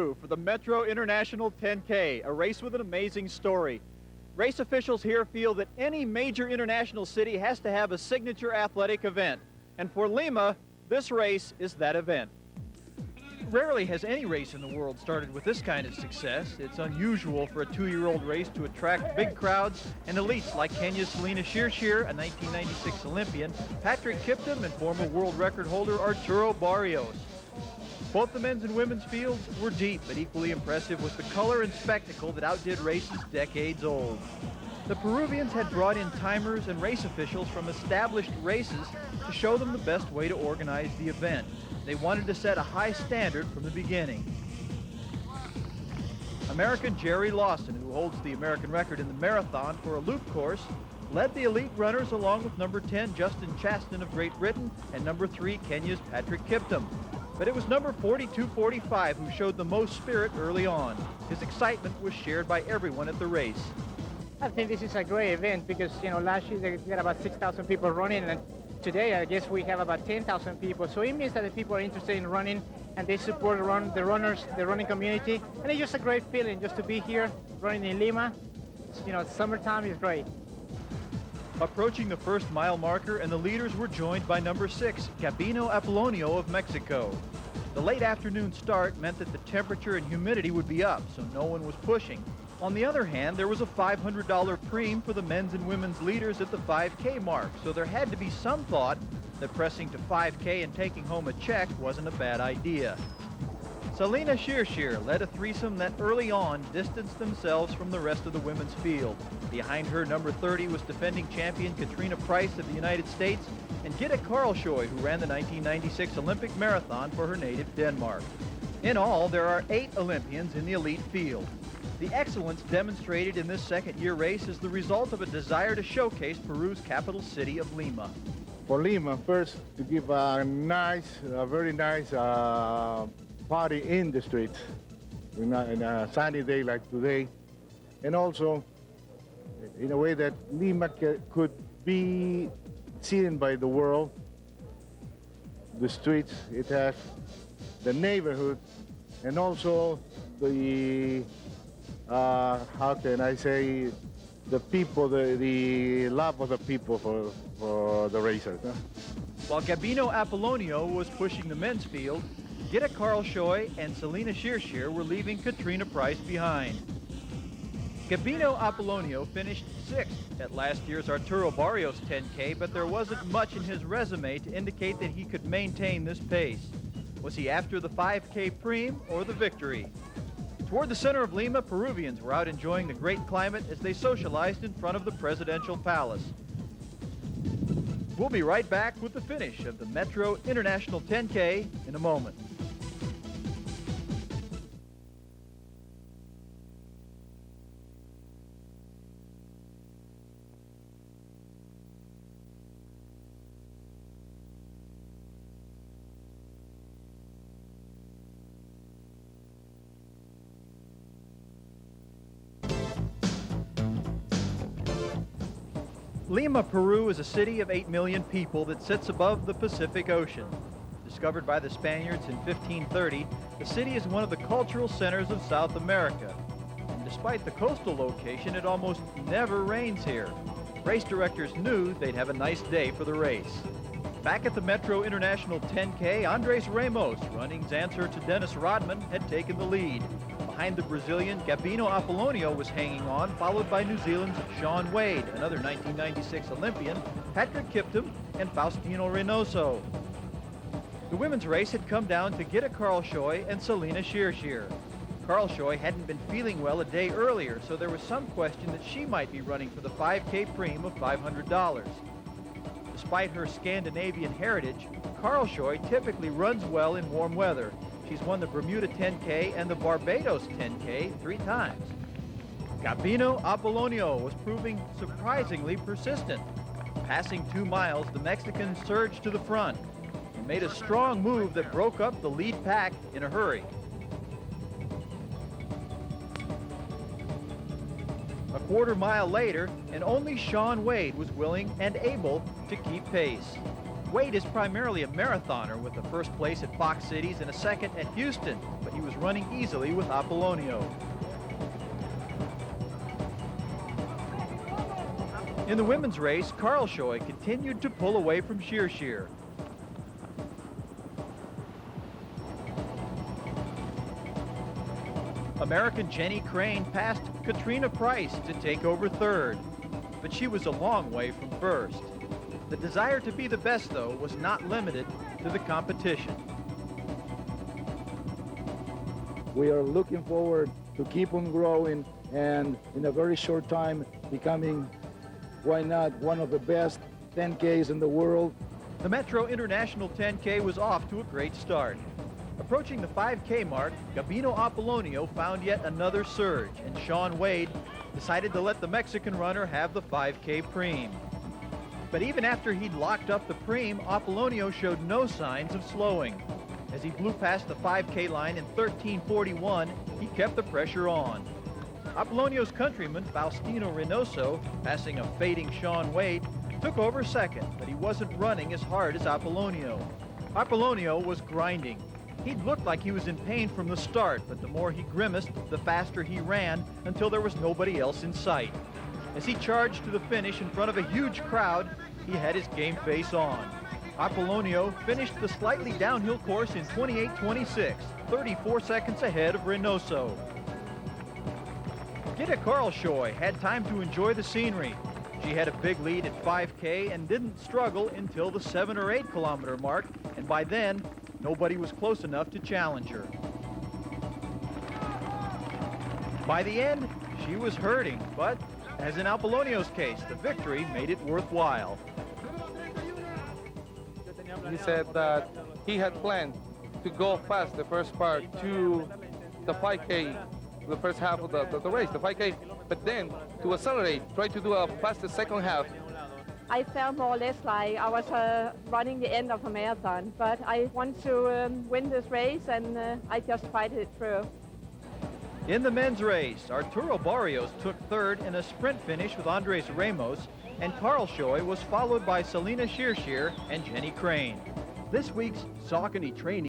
For the Metro International 10K, a race with an amazing story. Race officials here feel that any major international city has to have a signature athletic event. And for Lima, this race is that event. Rarely has any race in the world started with this kind of success. It's unusual for a 2-year-old race to attract big crowds and elites like Kenya's Selina Shirshir, a 1996 Olympian, Patrick Kiptum, and former world record holder Arturo Barrios. Both the men's and women's fields were deep, but equally impressive was the color and spectacle that outdid races decades old. The Peruvians had brought in timers and race officials from established races to show them the best way to organize the event. They wanted to set a high standard from the beginning. American Jerry Lawson, who holds the American record in the marathon for a loop course, led the elite runners along with number 10 Justin Chaston of Great Britain and number 3 Kenya's Patrick Kiptum. But it was number 4245 who showed the most spirit early on. His excitement was shared by everyone at the race. I think this is a great event because, last year they had about 6,000 people running, and today I guess we have about 10,000 people. So it means that the people are interested in running and they support the runners, the running community. And it's just a great feeling just to be here running in Lima. Summertime is great. Approaching the first mile marker, and the leaders were joined by number 6, Gabino Apollonio of Mexico. The late afternoon start meant that the temperature and humidity would be up, so no one was pushing. On the other hand, there was a $500 premium for the men's and women's leaders at the 5K mark, so there had to be some thought that pressing to 5K and taking home a check wasn't a bad idea. Selina Shirshir led a threesome that early on distanced themselves from the rest of the women's field. Behind her, number 30 was defending champion Katrina Price of the United States and Gitte Karlsjø, who ran the 1996 Olympic marathon for her native Denmark. In all, there are 8 Olympians in the elite field. The excellence demonstrated in this second-year race is the result of a desire to showcase Peru's capital city of Lima. For Lima, first, to give a very nice party in the streets in a sunny day like today, and also in a way that Lima could be seen by the world. The streets, it has the neighborhood, and also the how can I say, the people, the love of the people for the racers. Huh? While Gabino Apollonio was pushing the men's field, Gitte Karlsjø and Selina Shirshir were leaving Katrina Price behind. Gabino Apollonio finished 6th at last year's Arturo Barrios 10K, but there wasn't much in his resume to indicate that he could maintain this pace. Was he after the 5K preem or the victory? Toward the center of Lima, Peruvians were out enjoying the great climate as they socialized in front of the presidential palace. We'll be right back with the finish of the Metro International 10K in a moment. Lima, Peru is a city of 8 million people that sits above the Pacific Ocean. Discovered by the Spaniards in 1530, the city is one of the cultural centers of South America. And despite the coastal location, it almost never rains here. Race directors knew they'd have a nice day for the race. Back at the Metro International 10K, Andres Ramos, running's answer to Dennis Rodman, had taken the lead. Behind the Brazilian, Gabino Apollonio was hanging on, followed by New Zealand's Shaun Wade, another 1996 Olympian, Patrick Kiptum, and Faustino Reynoso. The women's race had come down to Gitte Karlsjø and Selina Shirshir. Karlsjø hadn't been feeling well a day earlier, so there was some question that she might be running for the 5K preem of $500. Despite her Scandinavian heritage, Karlsjø typically runs well in warm weather. She's won the Bermuda 10K and the Barbados 10K 3 times. Gabino Apollonio was proving surprisingly persistent. Passing 2 miles, the Mexican surged to the front and made a strong move that broke up the lead pack in a hurry. A quarter mile later, and only Shaun Wade was willing and able to keep pace. Wade is primarily a marathoner with a first place at Fox Cities and a second at Houston, but he was running easily with Apollonio. In the women's race, Karlshoy continued to pull away from Shear. American Jenny Crane passed Katrina Price to take over third, but she was a long way from first. The desire to be the best, though, was not limited to the competition. We are looking forward to keep on growing and in a very short time becoming, why not, one of the best 10Ks in the world. The Metro International 10K was off to a great start. Approaching the 5K mark, Gabino Apollonio found yet another surge, and Shaun Wade decided to let the Mexican runner have the 5K preem. But even after he'd locked up the preem, Apollonio showed no signs of slowing. As he blew past the 5K line in 13:41, he kept the pressure on. Apollonio's countryman, Faustino Reynoso, passing a fading Shaun Wade, took over second, but he wasn't running as hard as Apollonio. Apollonio was grinding. He'd looked like he was in pain from the start, but the more he grimaced, the faster he ran until there was nobody else in sight. As he charged to the finish in front of a huge crowd, he had his game face on. Apollonio finished the slightly downhill course in 28:26, 34 seconds ahead of Reynoso. Gitta Karlshoy had time to enjoy the scenery. She had a big lead at 5K and didn't struggle until the 7 or 8 kilometer mark, and by then, nobody was close enough to challenge her. By the end, she was hurting, but as in Apollonio's case, the victory made it worthwhile. He said that he had planned to go fast the first part to the 5K, the first half of the race, the 5K, but then to accelerate, try to do a faster second half. I felt more or less like I was running the end of a marathon, but I want to win this race, and I just fight it through. In the men's race, Arturo Barrios took third in a sprint finish with Andres Ramos, and Karlshoy was followed by Selena Shear and Jenny Crane. This week's Saucony training